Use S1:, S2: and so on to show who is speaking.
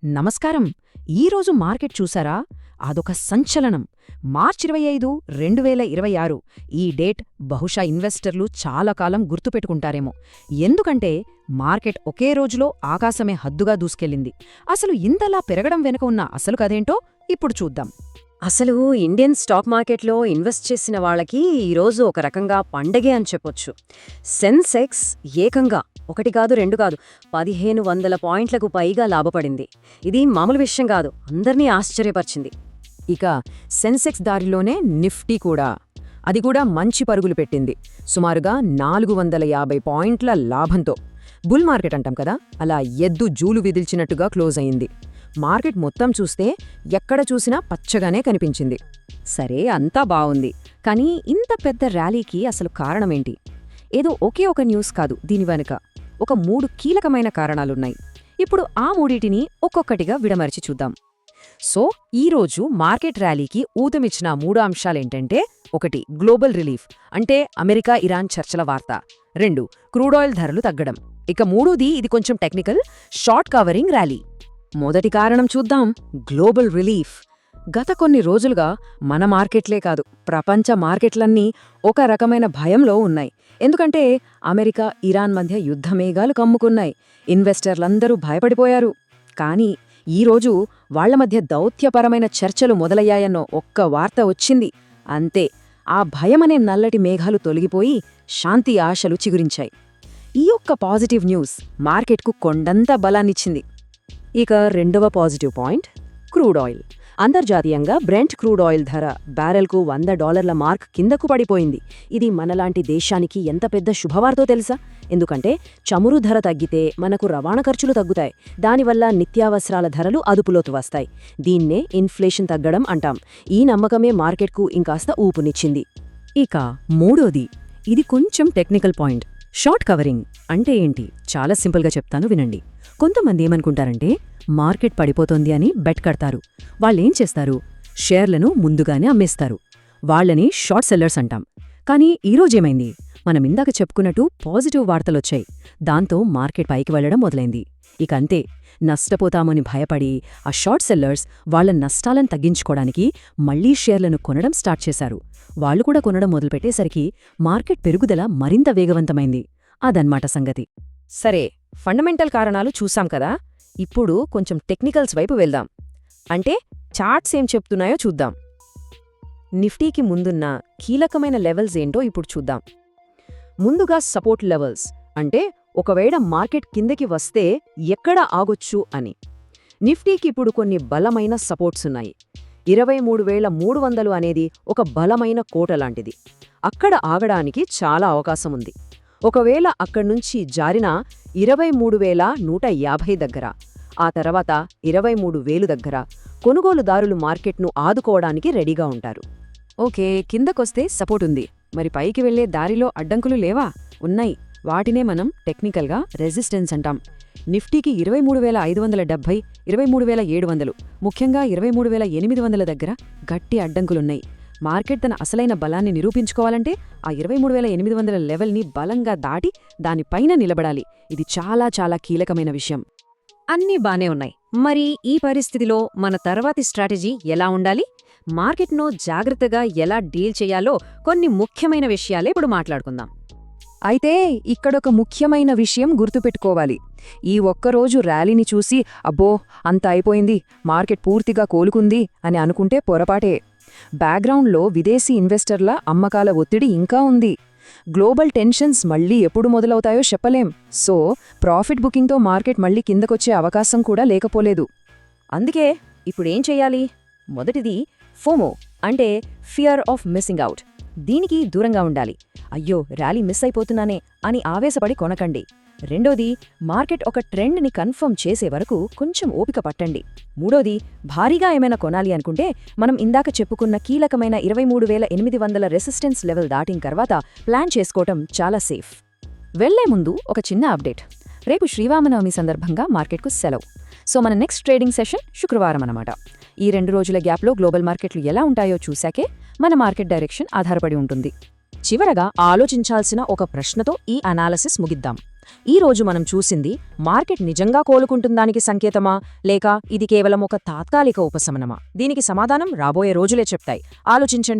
S1: నమస్కారం. ఈరోజు మార్కెట్ చూసారా? అదొక సంచలనం. మార్చి 25, 2026 ఈ డేట్ బహుశా ఇన్వెస్టర్లు చాలా కాలం గుర్తుపెట్టుకుంటారేమో. ఎందుకంటే మార్కెట్ ఒకే రోజులో ఆకాశమే హద్దుగా దూసుకెళ్ళింది. అసలు ఇంతలా పెరగడం వెనుక ఉన్న అసలు కదేంటో ఇప్పుడు చూద్దాం.
S2: అసలు ఇండియన్ స్టాక్ మార్కెట్లో ఇన్వెస్ట్ చేసిన వాళ్ళకి ఈరోజు ఒక రకంగా పండగే అని చెప్పొచ్చు. సెన్సెక్స్ ఏకంగా 1 కాదు 2 కాదు 1500 పాయింట్లకు పైగా లాభపడింది. ఇది మామూలు విషయం కాదు, అందర్నీ ఆశ్చర్యపరిచింది.
S1: ఇక సెన్సెక్స్ దారిలోనే నిఫ్టీ కూడా. అది కూడా మంచి పరుగులు పెట్టింది, సుమారుగా 450 పాయింట్ల లాభంతో. బుల్ మార్కెట్ అంటాం కదా, అలా ఎద్దు జూలు విదిల్చినట్టుగా క్లోజ్ అయింది. మార్కెట్ మొత్తం చూస్తే ఎక్కడ చూసినా పచ్చగానే కనిపించింది. సరే, అంతా బావుంది, కానీ ఇంత పెద్ద ర్యాలీకి అసలు కారణమేంటి? ఏదో ఒకే ఒక న్యూస్ కాదు, దీని వెనుక ఒక 3 కీలకమైన కారణాలున్నాయి. ఇప్పుడు ఆ మూడిటిని ఒక్కొక్కటిగా విడమరిచి చూద్దాం. సో ఈరోజు మార్కెట్ ర్యాలీకి ఊతమిచ్చిన 3 అంశాలేంటంటే: 1 గ్లోబల్ రిలీఫ్, అంటే అమెరికా ఇరాన్ చర్చల వార్త. 2 క్రూడాయిల్ ధరలు తగ్గడం. ఇక 3ది ఇది కొంచెం టెక్నికల్, షార్ట్ కవరింగ్ ర్యాలీ. మొదటి కారణం చూద్దాం, గ్లోబల్ రిలీఫ్. గత కొన్ని రోజులుగా మన మార్కెట్లే కాదు, ప్రపంచ మార్కెట్లన్నీ ఒక రకమైన భయంలో ఉన్నాయి. ఎందుకంటే అమెరికా ఇరాన్ మధ్య యుద్ధమేఘాలు కమ్ముకున్నాయి. ఇన్వెస్టర్లందరూ భయపడిపోయారు. కానీ ఈరోజు వాళ్ల మధ్య దౌత్యపరమైన చర్చలు మొదలయ్యాయన్నో ఒక్క వార్త వచ్చింది. అంతే, ఆ భయమనే నల్లటి మేఘాలు తొలగిపోయి శాంతి ఆశలు చిగురించాయి. ఈ ఒక్క పాజిటివ్ న్యూస్ మార్కెట్కు కొండంత బలాన్నిచ్చింది. ఇక రెండవ పాజిటివ్ పాయింట్, క్రూడ్ ఆయిల్. అంతర్జాతీయంగా బ్రెంట్ క్రూడ్ ఆయిల్ ధర బ్యారెల్కు $100 మార్క్ కిందకు పడిపోయింది. ఇది మనలాంటి దేశానికి ఎంత పెద్ద శుభవార్తో తెలుసా? ఎందుకంటే చమురు ధర తగ్గితే మనకు రవాణా ఖర్చులు తగ్గుతాయి. దానివల్ల నిత్యావసరాల ధరలు అదుపులోకి వస్తాయి. దీన్నే ఇన్ఫ్లేషన్ తగ్గడం అంటాం. ఈ నమ్మకమే మార్కెట్కు ఇంకాస్త ఊపునిచ్చింది. ఇక మూడోది, ఇది కొంచెం టెక్నికల్ పాయింట్, షార్ట్ కవరింగ్. అంటే ఏంటి? చాలా సింపుల్గా చెప్తాను, వినండి. కొంతమంది ఏమనుకుంటారంటే మార్కెట్ పడిపోతోంది అని బెట్ కడతారు. వాళ్ళేం చేస్తారు? షేర్లను ముందుగానే అమ్మేస్తారు. వాళ్లని షార్ట్ సెల్లర్స్ అంటాం. కానీ ఈరోజేమైంది? మనం ఇందాక చెప్పుకున్నట్టు పాజిటివ్ వార్తలొచ్చాయి. దాంతో మార్కెట్ పైకి వెళ్లడం మొదలైంది. ఇక అంతే, నష్టపోతామని భయపడి ఆ షార్ట్ సెల్లర్స్ వాళ్ల నష్టాలను తగ్గించుకోవడానికి మళ్లీ షేర్లను కొనడం స్టార్ట్ చేశారు. వాళ్లు కూడా కొనడం మొదలుపెట్టేసరికి మార్కెట్ పెరుగుదల మరింత వేగవంతమైంది. అదన్మాట సంగతి. సరే, ఫండమెంటల్ కారణాలు చూసాం కదా, ఇప్పుడు కొంచెం టెక్నికల్స్ వైపు వెళ్దాం. అంటే చార్ట్స్ ఏం చెప్తున్నాయో చూద్దాం. నిఫ్టీకి ముందున్న కీలకమైన లెవెల్స్ ఏంటో ఇప్పుడు చూద్దాం. ముందుగా సపోర్ట్ లెవెల్స్, అంటే ఒకవేళ మార్కెట్ కిందకి వస్తే ఎక్కడ ఆగొచ్చు అని. నిఫ్టీకి ఇప్పుడు కొన్ని బలమైన సపోర్ట్స్ ఉన్నాయి. 23,300 అనేది ఒక బలమైన కోట లాంటిది. అక్కడ ఆగడానికి చాలా అవకాశం ఉంది. ఒకవేళ అక్కడ్నుంచి జారినా 23,150 దగ్గర, ఆ తర్వాత 23,000 దగ్గర కొనుగోలుదారులు మార్కెట్ను ఆదుకోవడానికి రెడీగా ఉంటారు. ఓకే, కిందకొస్తే సపోర్ట్ ఉంది, మరి పైకి వెళ్లే దారిలో అడ్డంకులు లేవా? ఉన్నాయి. వాటినే మనం టెక్నికల్గా రెసిస్టెన్స్ అంటాం. నిఫ్టీకి 23,570, 23,700, ముఖ్యంగా 23,800 దగ్గర గట్టి అడ్డంకులున్నాయి. మార్కెట్ తన అసలైన బలాన్ని నిరూపించుకోవాలంటే ఆ 23,800 లెవెల్ని బలంగా దాటి దానిపైన నిలబడాలి. ఇది చాలా చాలా కీలకమైన విషయం. అన్నీ బానే ఉన్నాయి. మరి ఈ పరిస్థితిలో మన తర్వాతి స్ట్రాటజీ ఎలా ఉండాలి? మార్కెట్ను జాగ్రత్తగా ఎలా డీల్ చేయాలో కొన్ని ముఖ్యమైన విషయాలే ఇప్పుడు మాట్లాడుకుందాం. అయితే ఇక్కడొక ముఖ్యమైన విషయం గుర్తుపెట్టుకోవాలి. ఈ ఒక్కరోజు ర్యాలీని చూసి అబ్బో అంత అయిపోయింది, మార్కెట్ పూర్తిగా కోలుకుంది అని అనుకుంటే పొరపాటే. బ్యాక్గ్రౌండ్లో విదేశీ ఇన్వెస్టర్ల అమ్మకాల ఒత్తిడి ఇంకా ఉంది. గ్లోబల్ టెన్షన్స్ మళ్లీ ఎప్పుడు మొదలవుతాయో చెప్పలేం. సో ప్రాఫిట్ బుకింగ్తో మార్కెట్ మళ్లీ కిందకొచ్చే అవకాశం కూడా లేకపోలేదు. అందుకే ఇప్పుడేం చెయ్యాలి? మొదటిది ఫోమో, అంటే ఫియర్ ఆఫ్ మిస్సింగ్ అవుట్. దీనికి దూరంగా ఉండాలి. అయ్యో ర్యాలీ మిస్ అయిపోతున్నానే అని ఆవేశపడి కొనకండి. రెండోది, మార్కెట్ ఒక ట్రెండ్ని కన్ఫర్మ్ చేసే వరకు కొంచెం ఓపిక పట్టండి. మూడోది, భారీగా ఏమైనా కొనాలి అనుకుంటే మనం ఇందాక చెప్పుకున్న కీలకమైన 23,800 రెసిస్టెన్స్ లెవెల్ దాటిన తర్వాత ప్లాన్ చేసుకోవటం చాలా సేఫ్. వెళ్లే ముందు ఒక చిన్న అప్డేట్. రేపు శ్రీరామనవమి సందర్భంగా మార్కెట్కు సెలవు. సో మన నెక్స్ట్ ట్రేడింగ్ సెషన్ శుక్రవారం అన్నమాట. ఈ 2 రోజుల గ్యాప్లో గ్లోబల్ మార్కెట్లు ఎలా ఉంటాయో చూశాకే మన మార్కెట్ డైరెక్షన్ ఆధారపడి ఉంటుంది. చివరగా ఆలోచించాల్సిన ఒక ప్రశ్నతో ఈ అనాలసిస్ ముగిద్దాం. ఈ రోజు మనం చూసింది మార్కెట్ నిజంగా కోలుకుంటుందానికి సంకేతమా, లేక ఇది కేవలం ఒక తాత్కాలిక ఉపశమనమా? దీనికి సమాధానం రాబోయే రోజులే చెప్తాయి. ఆలోచించండి.